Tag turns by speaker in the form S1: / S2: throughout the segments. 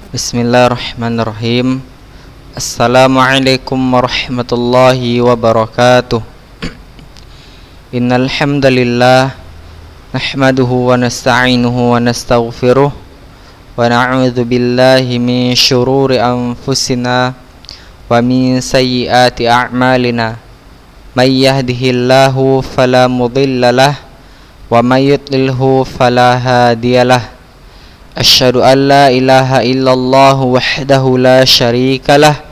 S1: Bismillahirrahmanirrahim. Assalamualaikum warahmatullahi wabarakatuh. Innal hamdalillah nahmaduhu wa nasta'inuhu wa nastaghfiruh wa na'udzu billahi min syururi anfusina wa min sayyiati a'malina. May yahdihillahu fala mudhillalah wa may yudlilhu fala hadiyalah. Asyhadu an la ilaha illallah wahdahu la syarikalah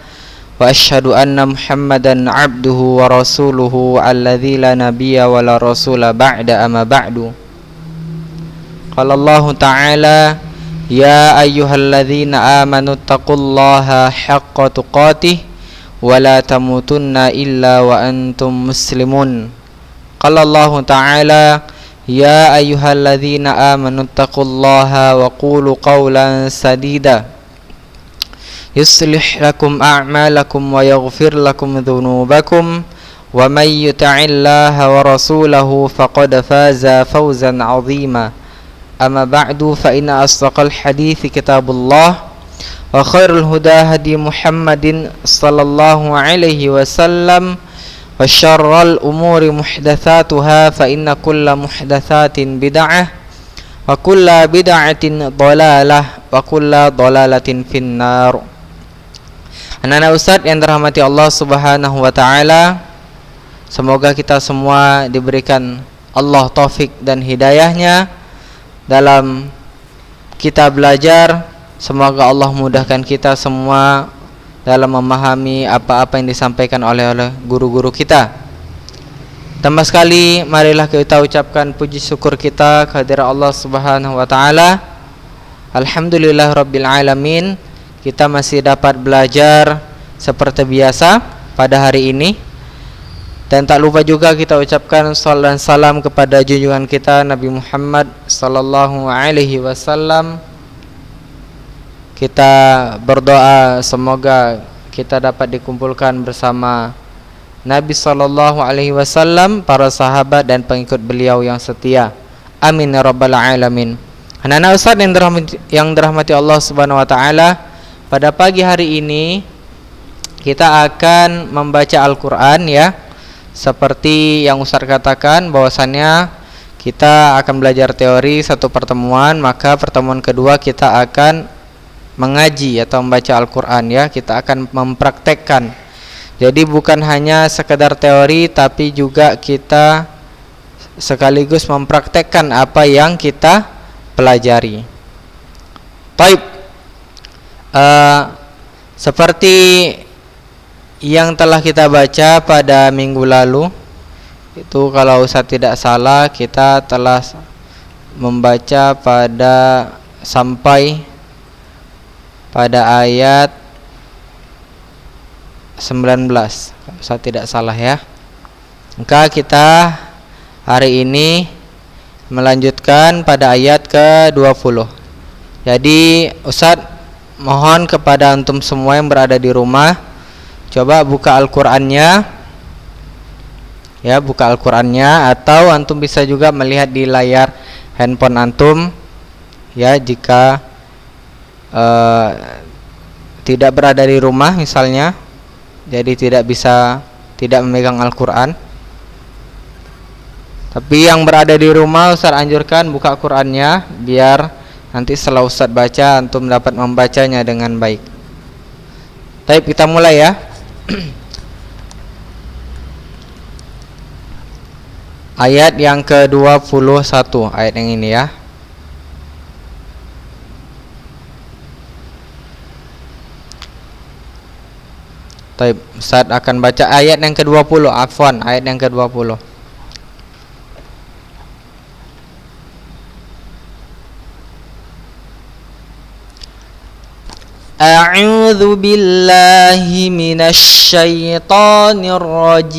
S1: wa asyhadu anna Muhammadan abduhu wa rasuluhu alladzi la nabiyya wa la rasula ba'da amma ba'du. Qala Allah ta'ala ya ayyuhalladzina amanu taqullaha haqqa tuqatih wa la tamutunna illa wa antum muslimun. Qala Allah ta'ala ya ayyuhalladzina amanu taqullaha wa qulu qawlan sadida yuslih lakum a'malakum wa yaghfir lakum dhunubakum wa may yuti'illaha wa rasulahu faqad faza fawzan 'azima. Amma ba'du fa inna asdaqal hadithi kitabullah wa khairul huda hadi Muhammadin sallallahu alaihi wasallam wa syarrul umuri muhdatsatuha fa inna kulla muhdatsatin bid'ah wa kulla bid'atin dhalalah wa kulla dhalalatin finnar. Anak-anak Ustaz yang dirahmati Allah Subhanahu wa taala, semoga kita semua diberikan Allah taufik dan hidayahnya dalam kita belajar. Semoga Allah mudahkan kita semua dalam memahami apa-apa yang disampaikan oleh guru-guru kita. Tambah sekali, marilah kita ucapkan puji syukur kita kehadirat Allah Subhanahu wa taala. Alhamdulillah rabbil alamin, kita masih dapat belajar seperti biasa pada hari ini. Dan tak lupa juga kita ucapkan salawat dan salam kepada junjungan kita Nabi Muhammad sallallahu alaihi wasallam. Kita berdoa semoga kita dapat dikumpulkan bersama Nabi sallallahu alaihi wasallam, para sahabat dan pengikut beliau yang setia. Amin ya rabbal alamin. Anak-anak Ustaz yang dirahmati Allah Subhanahu wa taala, pada pagi hari ini kita akan membaca Al-Qur'an ya. Seperti yang Ustaz katakan bahwasannya kita akan belajar teori satu pertemuan, maka pertemuan kedua kita akan mengaji atau membaca Al-Quran ya. Kita akan mempraktekkan. Jadi bukan hanya sekedar teori, tapi juga kita sekaligus mempraktekkan apa yang kita pelajari. Baik, seperti yang telah kita baca pada minggu lalu, itu kalau Ustaz tidak salah kita telah membaca sampai pada ayat 19, kalau saya tidak salah ya. Maka kita hari ini melanjutkan pada ayat ke-20. Jadi Ustaz mohon kepada antum semua yang berada di rumah, coba buka Al-Qur'annya ya, buka Al-Qur'annya, atau antum bisa juga melihat di layar handphone antum ya, jika tidak berada di rumah misalnya, jadi tidak memegang Al-Qur'an. Tapi yang berada di rumah Ustaz anjurkan buka Qur'annya, biar nanti setelah Ustaz baca antum dapat membacanya dengan baik. Baik, kita mulai ya. Ayat yang ke-21, ayat yang ini ya. Baik, Ustaz akan baca ayat yang ke-20, afwan, ayat yang ke-20. A'udzu billahi minasy syaithanir rajim.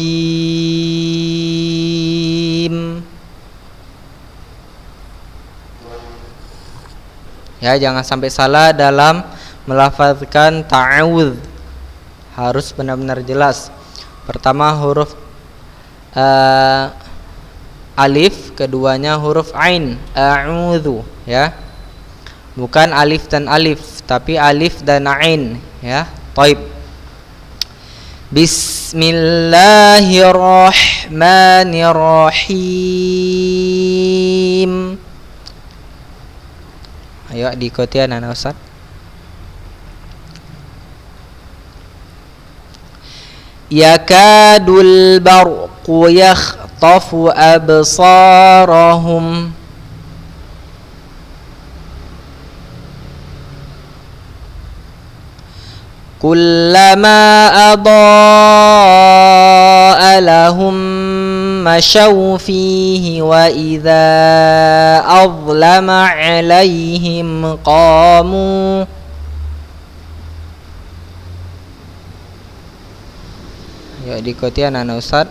S1: Ya, jangan sampai salah dalam melafazkan ta'awudz. Harus benar-benar jelas. Pertama huruf alif, keduanya huruf ain, a'udzu ya. Bukan alif dan alif, tapi alif dan ain ya. Taib. Bismillahirrahmanirrahim. Ayo diikuti anak Ustaz. Yakadul barqu yakhtafu absarahum. Kullama adaa lahum masyaw fihi wa idza adlama alaihim qamu. Ya diikuti anak Ustaz.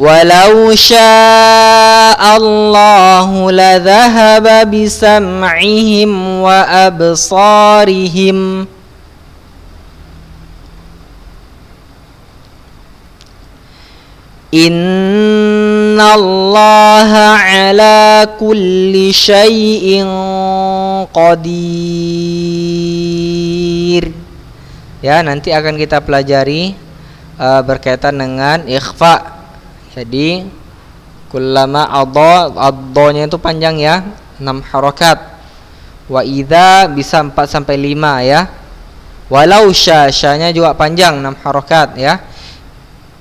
S1: Walau sya'allahu ladhahaba bisam'ihim wa absarihim. Innallaha ala kulli syai'in qadir. Ya, nanti akan kita pelajari berkaitan dengan ikhfa. Jadi kullama adha-nya itu panjang ya, 6 harakat. Wa idza bisa 4 sampai 5 ya. Walau sya-nya juga panjang 6 harakat ya.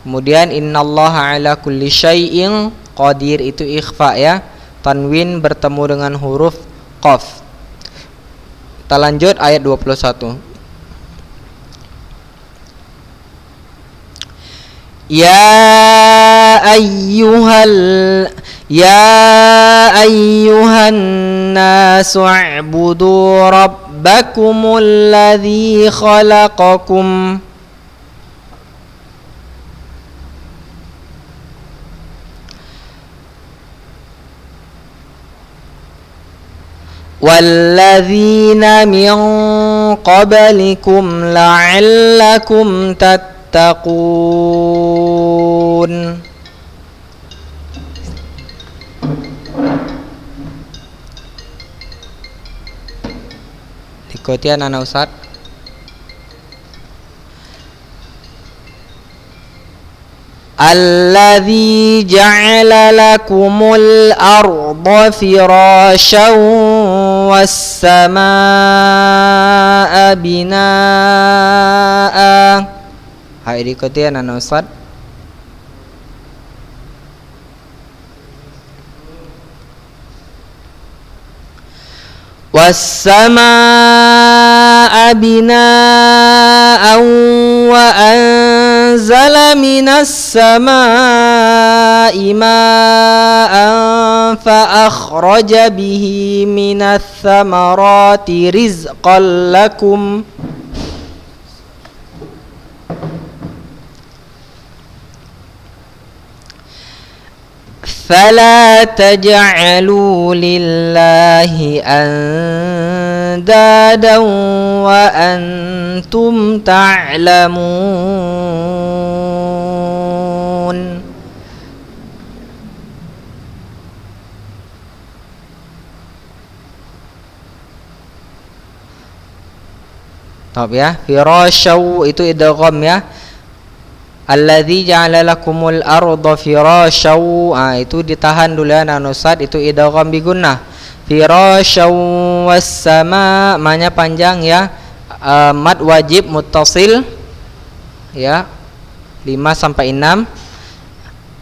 S1: Kemudian innallaha ala kulli syai'in qadir itu ikhfa ya. Tanwin bertemu dengan huruf qaf. Kita lanjut ayat 21. Ya ayyuhan nasu u'budu rabbakumul ladzi khalaqakum walladzina min qablikum la'allakum tattaqun. Ikuti anak Ustaz. Alladzi ja'ala lakumul arda firasyan was samaa'a binaa'a. Hai diikuti anak Ustaz. Was samaa'a binaa'a wa anzala minas samaa'i ma'an fa akhraja bihi minats thamarati rizqan lakum. Fala taj'alu lillahi andadan wa antum ta'lamun. Top ya, firasyaw itu idgham ya. Alladzi ja'ala lakumul arda firasyaw, itu ditahan dulu ya Ustaz, itu idgham bi gunnah. Firasyaw was sama, maknanya panjang ya. Mad wajib muttasil ya, 5 sampai 6.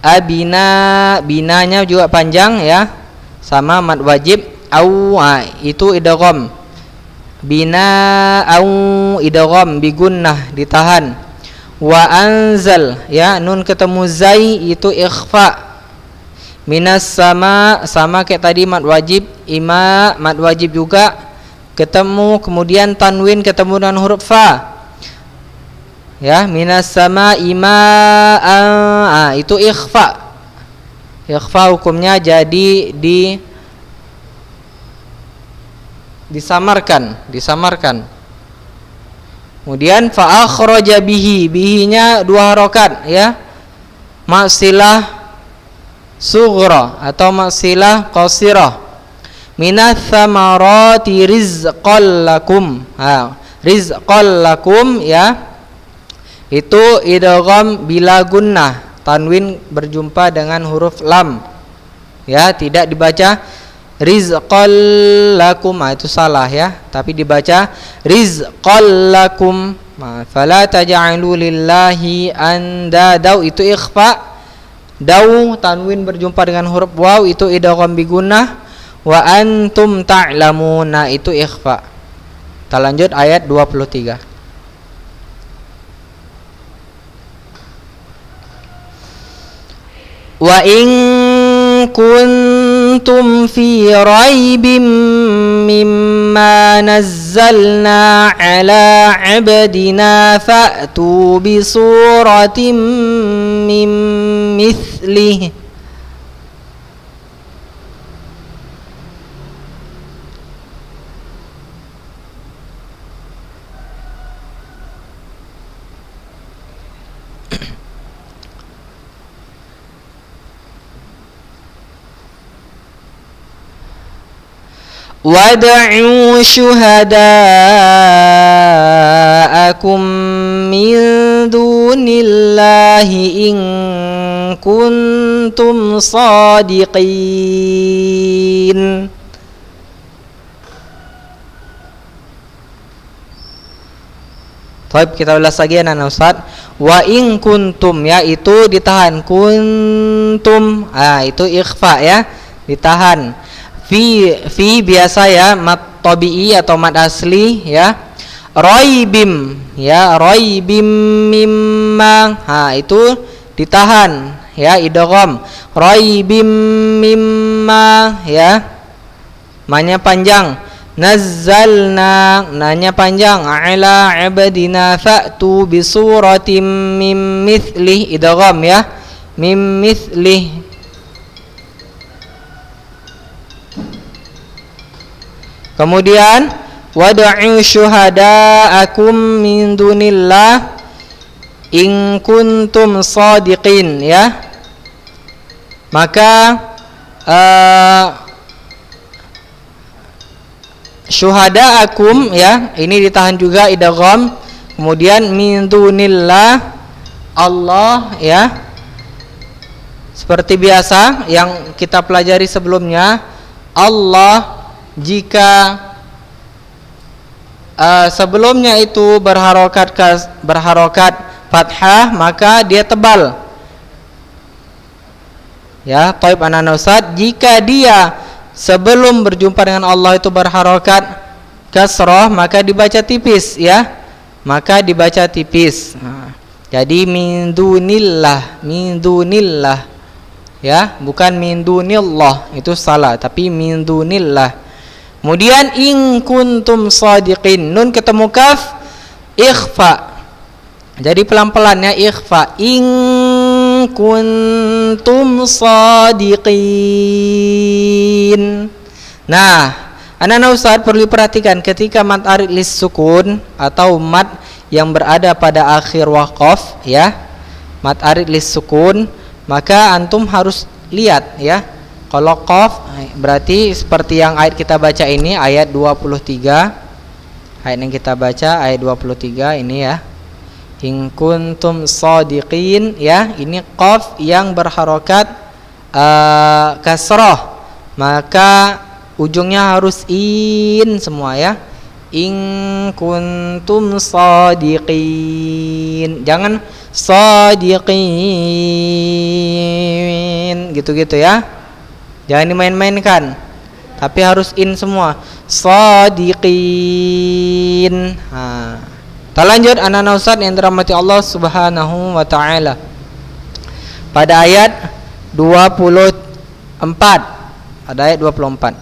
S1: Abina, binanya juga panjang ya, sama mad wajib. Au, itu idgham. Bina au idgham bi gunnah, ditahan. Wa anzal ya, nun ketemu zai itu ikhfa. Minas sama, sama kayak tadi mad wajib. Ima mad wajib juga ketemu, kemudian tanwin ketemu dengan huruf fa ya. Minas sama ima itu ikhfa. Ikhfa hukumnya jadi disamarkan. Kemudian fa akhraja bihi, bihinya 2 harokat ya. Maksilah sughra atau silah qasirah. Minas tsamarati rizqan lakum. Rizqan lakum ya. Itu idgham bila gunnah, tanwin berjumpa dengan huruf lam. Ya, tidak dibaca rizqan lakum, itu salah ya, tapi dibaca rizqan lakum. Fala taj'alu lillahi andada, itu ikhfa. Daw tanwin berjumpa dengan huruf waw, itu idgham bi gunnah. Wa antum ta'lamuna, itu ikhfa. Kita lanjut ayat 23. Wa in kuntum fi raibim mimma nazzalna ala abdina fa'tu bi suratin min mithlihi. Wad'u syuhada'akum min dunillahi in kuntum sadiqin. Baik, kita ulas lagi anak Ustaz. Wa in kuntum, ya, itu ditahan. Kuntum, itu ikhfa ya, ditahan. Fi biasa ya, mat tabi'i atau mat asli ya. Raibim ya, raibim mimma, itu ditahan ya, idgham. Raibim mimma ya, manya panjang. Nazzalna, nanya panjang. Ala abdina fa'tu bi suratim mim mithlih, idgham ya, mim mithlih. Kemudian wad'u syuhada'akum min dunillah in kuntum shadiqin ya. Maka syuhada'akum ya, ini ditahan juga idgham. Kemudian min dunillah, Allah ya. Seperti biasa yang kita pelajari sebelumnya, Allah jika sebelumnya itu berharokat fathah, maka dia tebal ya. Taib anak Ustaz, jika dia sebelum berjumpa dengan Allah itu berharokat kasrah, maka dibaca tipis ya, maka dibaca tipis. Jadi min dunillah ya, bukan min dunillah, itu salah, tapi min dunillah. Kemudian in kuntum shadiqin, nun ketemu kaf, ikhfa. Jadi pelan-pelan ya, ikhfa. In kuntum shadiqin. Nah, anak-anak Ustaz perlu perhatikan ketika mad arid lis sukun atau mad yang berada pada akhir waqaf ya, mad arid lis sukun, maka antum harus lihat ya. Kalau qaf berarti seperti yang ayat kita baca ini, ayat 23. Ayat yang kita baca ayat 23 ini ya. In kuntum shadiqin ya, ini qaf yang berharokat kasrah, maka ujungnya harus in semua ya. In kuntum shadiqin, jangan shadiqin gitu-gitu ya. Jangan dimain-mainkan, tapi harus in semua. Shadiqin. Kita lanjut anak-anak Ustaz yang dirahmati Allah Subhanahu wa taala. Pada ayat 24. Ada ayat 24.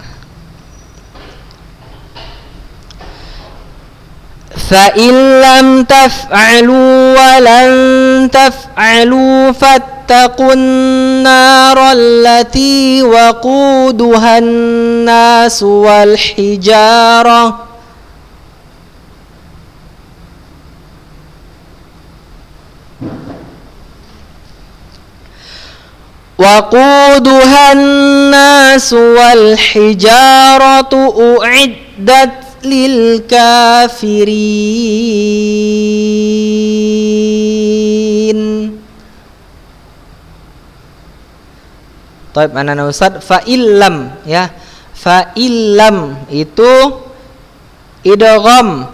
S1: Fa in lam taf'alu wa lan taf'alu fattaqun naral lati waquduhan nas wal hijarah. Waquduhan nasu wal hijaratu u'iddat lil kafirin. Taib anak Ustaz, fa'illam ya. Fa'illam itu idgham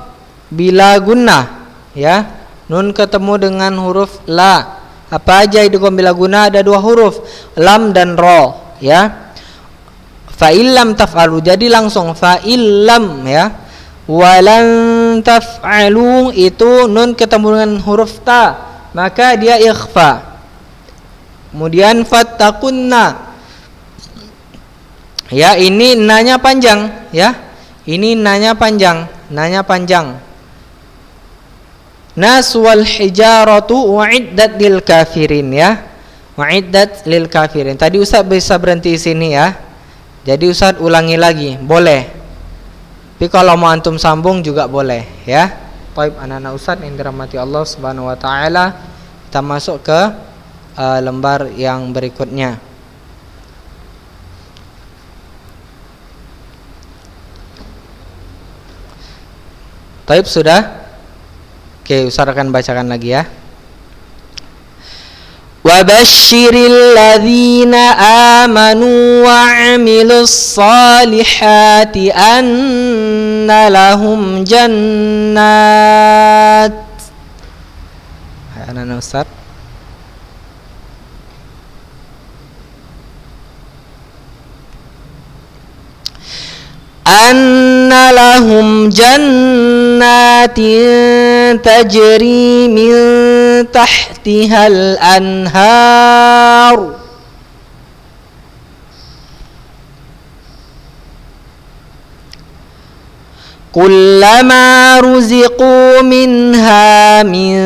S1: bila gunnah ya. Nun ketemu dengan huruf la. Apa aja idgham bila gunnah? Ada dua huruf, lam dan ro ya. Fa'illam taf'alu, jadi langsung fa'illam ya. Walan taf'alu itu nun ketemu dengan huruf ta, maka dia ikhfa. Kemudian fattakunna ya, ini nanya panjang ya. Ini nanya panjang. Nas wal hijaratu u'iddat lil kafirin ya. U'iddat lil kafirin. Tadi Ustaz bisa berhenti di sini ya. Jadi Ustaz ulangi lagi, boleh. Tapi kalau mau antum sambung juga boleh ya. Baik anak-anak Ustaz yang dirahmati Allah Subhanahu wa taala, kita masuk ke lembar yang berikutnya. Taib sudah? Oke, Ustaz akan bacakan lagi ya. Wabashshiril ladzina amanu wa 'amilus salihati anna lahum jannat. Anak Ustaz. Anna lahum jannatin tajri min tahtihal anhar kullama ruziqu minha min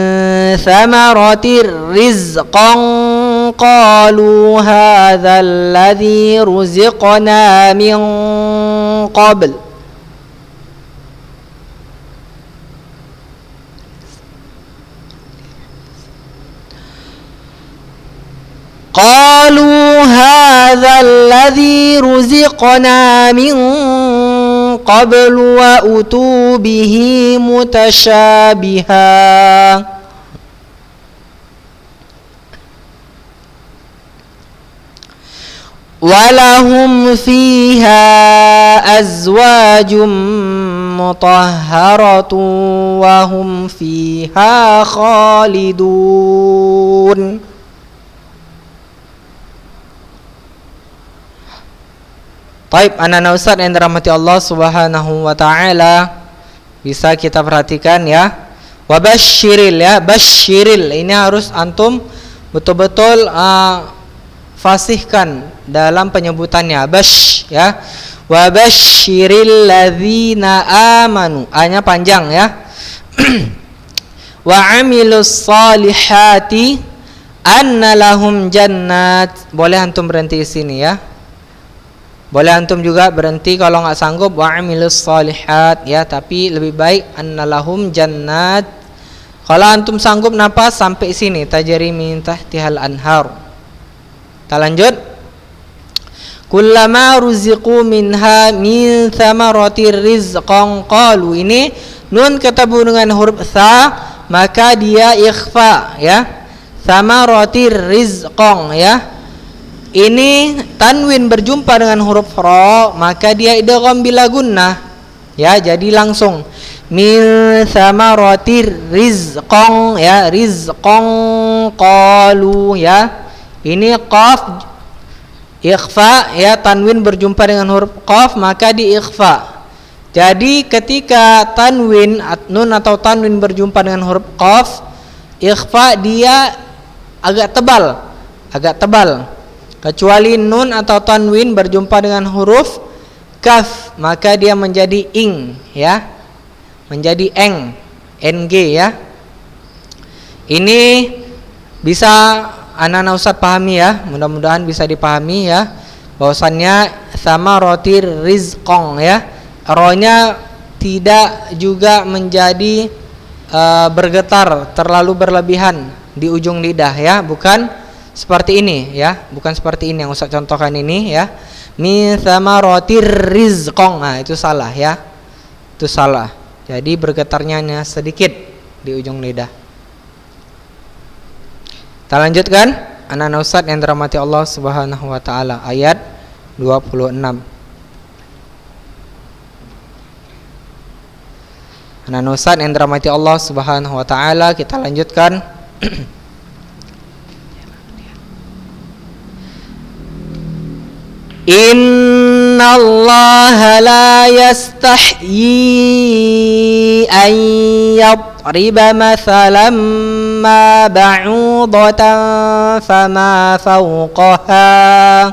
S1: thamaratir rizqan qalu hadha alladhi ruziqna min qabl qalu hadha alladhi ruziqna min qabl wa utu bihi mutasyabiha walahum fiha azwajum mutahharatun wa hum fiha khalidun. Taib anak-anak Ustaz yang dirahmati Allah Subhanahu wa taala, bisa kita perhatikan ya. Wabashshiril ya, basyiril ini harus antum betul-betul fasihkan dalam penyebutannya. Bash ya. Wa basyiril ladzina amanu. A-nya panjang ya. Wa 'amilus salihati anna lahum jannat. Boleh antum berhenti di sini ya. Boleh antum juga berhenti kalau enggak sanggup wa 'amilus salihat ya, tapi lebih baik anna lahum jannat. Kalau antum sanggup nafas sampai sini, tajri min tahtihal anhar. Kita lanjut. Kullama ruziqu minha min thamaratir rizqan qalu. Ini nun ketemu dengan huruf tha, maka dia ikhfa ya. Thamaratir rizqan ya. Ini tanwin berjumpa dengan huruf ra, maka dia idgham bila gunnah ya. Jadi langsung min thamaratir rizqan ya, rizqan qalu ya. Ini qaf ikhfa ya, tanwin berjumpa dengan huruf qaf maka di ikhfa. Jadi ketika tanwin nun atau tanwin berjumpa dengan huruf qaf, ikhfa dia agak tebal. Kecuali nun atau tanwin berjumpa dengan huruf kaf, maka dia menjadi ing ya. Menjadi eng, ng ya. Ini bisa anak-anak Ustaz pahami ya, mudah-mudahan bisa dipahami ya, bahwasannya sama roti rizqong ya, rohnya tidak juga menjadi bergetar terlalu berlebihan di ujung lidah ya, bukan seperti ini ya, bukan seperti ini yang Ustaz contohkan ini ya. Min thamaratir rizqan. Nah, itu salah ya. Itu salah. Jadi bergetarnya hanya sedikit di ujung lidah. Kita lanjutkan. Anak-anak Ustaz yang dirahmati Allah Subhanahu wa taala, ayat 26. Anak-anak Ustaz yang dirahmati Allah Subhanahu wa taala, kita lanjutkan. Inna Allah la yastahyi an yadriba mathalan ma ba'udatan fama fawqaha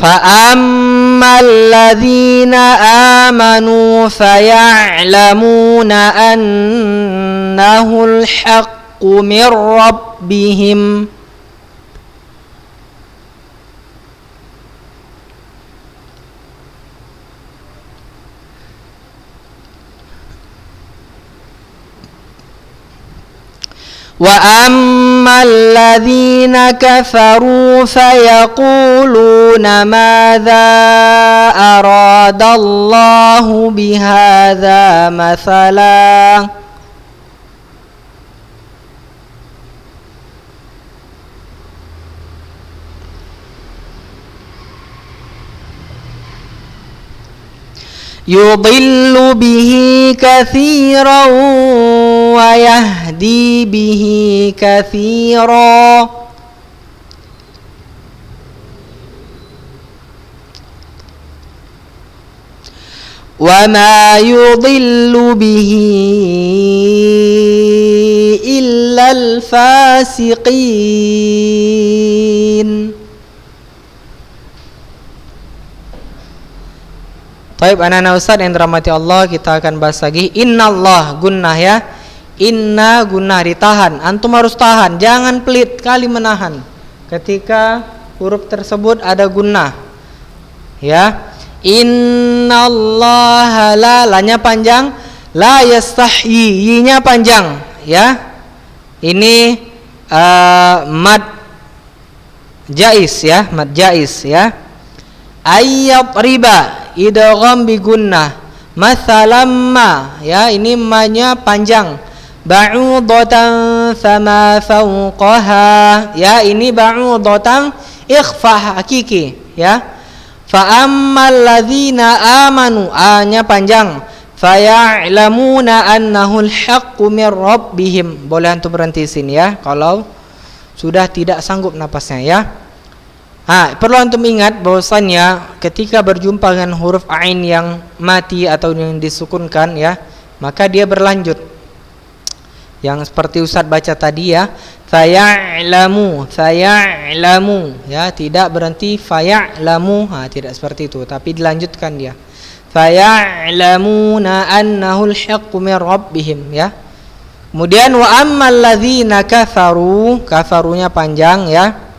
S1: فأما الذين آمنوا فيعلمون أنه الحق من ربهم وأما الذين كفروا فيقولون ماذا أراد الله بهذا مثلا يضل به كثيرا ويهدي به كثيرا وما يضل به إلا الفاسقين. Baik, anak-anak Ustaz yang dirahmati Allah, kita akan bahas lagi. Innallah, gunnah ya. Inna gunnah, ditahan. Antum harus tahan, jangan pelit kali menahan ketika huruf tersebut ada gunnah. Ya. Innallaha la-nya panjang, la yastahyi, y-nya panjang ya. Ini mad jais ya, mad jais ya. Ayyab riba, idgham bi gunnah. Mathalamma ya, ini ma-nya panjang. Ba'udatan fama fawqaha ya, ini ba'udatan ikhfa hakiki ya. Fa ammal ladzina amanu, a-nya panjang. Faya'lamuna annahu al-haqqu min rabbihim. Boleh antum berhenti sini ya kalau sudah tidak sanggup napasnya ya. Perlu antum ingat bahwasannya ketika berjumpa dengan huruf ain yang mati atau yang disukunkan ya, maka dia berlanjut. Yang seperti Ustaz baca tadi ya, faya'lamu ya, tidak berhenti faya'lamu, tidak seperti itu, tapi dilanjutkan dia. Faya'lamuna annahu al-haqqu min rabbihim ya. Kemudian wa ammal ladzina kafaru, kafarunya panjang ya.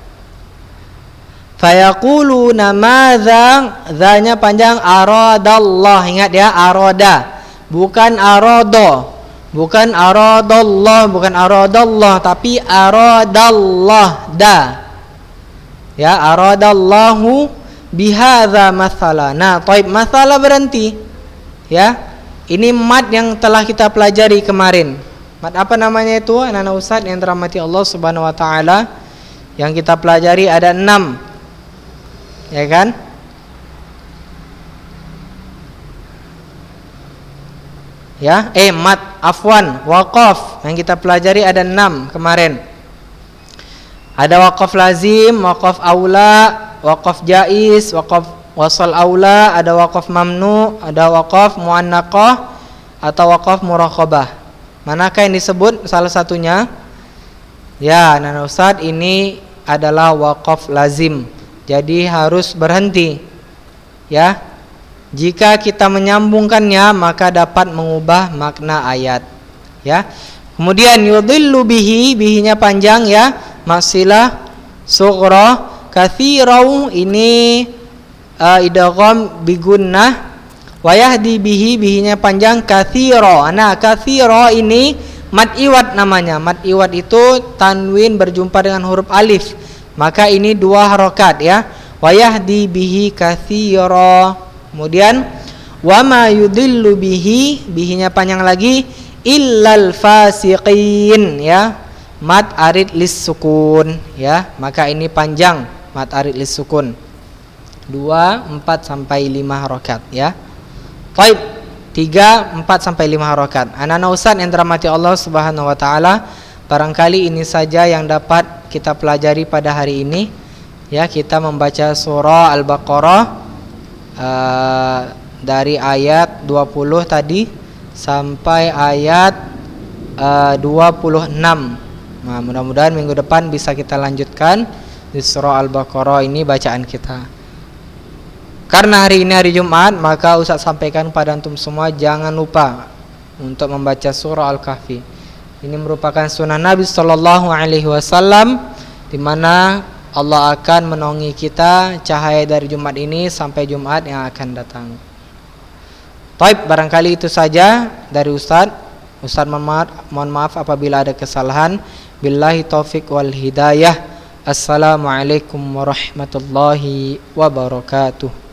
S1: Fayaquluna madza, dzanya panjang, aradallah, ingat ya, arada bukan arada. Bukan aradallah, bukan aradallah, tapi aradallah da. Ya, aradallahu bihadza mathala. Nah, taib, mathala berhenti. Ya. Ini mad yang telah kita pelajari kemarin. Mad apa namanya itu? Anak-anak Ustaz yang dirahmati Allah Subhanahu wa taala. Yang kita pelajari ada 6. Ya kan? Ya, mad afwan, waqaf yang kita pelajari ada 6 kemarin. Ada waqaf lazim, waqaf aula, waqaf jaiz, waqaf wasal aula, ada waqaf mamnu, ada waqaf muannaqah atau waqaf muraqabah. Manakah yang disebut salah satunya? Ya, anak Ustaz, ini adalah waqaf lazim. Jadi harus berhenti. Ya. Jika kita menyambungkannya maka dapat mengubah makna ayat ya. Kemudian yudhillu bihi, bihinya panjang ya, masilah sughra, katsirau, ini idgham bigunnah, wa yahdi bihi, bihinya panjang, katsira. Nah, katsira ini mad iwad namanya. Mad iwad itu tanwin berjumpa dengan huruf alif. Maka ini 2 harokat ya. Wa yahdi bihi katsira. Kemudian wa ma yudillu bihi, bihinya panjang lagi, illal fasiqin ya. Mad arid lis sukun ya. Maka ini panjang, mad arid lis sukun. 2, 4 sampai 5 harokat ya. Baik, 3, 4 sampai 5 harokat. Anak-anak Ustaz yang dirahmati Allah Subhanahu wa taala, barangkali ini saja yang dapat kita pelajari pada hari ini. Ya, kita membaca surah Al-Baqarah dari ayat 20 tadi sampai ayat 26. Nah, mudah-mudahan minggu depan bisa kita lanjutkan di surah Al-Baqarah ini bacaan kita. Karena hari ini hari Jumat, maka Ustaz sampaikan pada antum semua jangan lupa untuk membaca surah Al-Kahfi. Ini merupakan sunnah Nabi sallallahu alaihi wasallam, di mana Allah akan menaungi kita cahaya dari Jumat ini sampai Jumat yang akan datang. Baik, barangkali itu saja dari Ustaz. Ustaz mohon maaf apabila ada kesalahan. Billahi taufik wal hidayah. Assalamualaikum warahmatullahi wabarakatuh.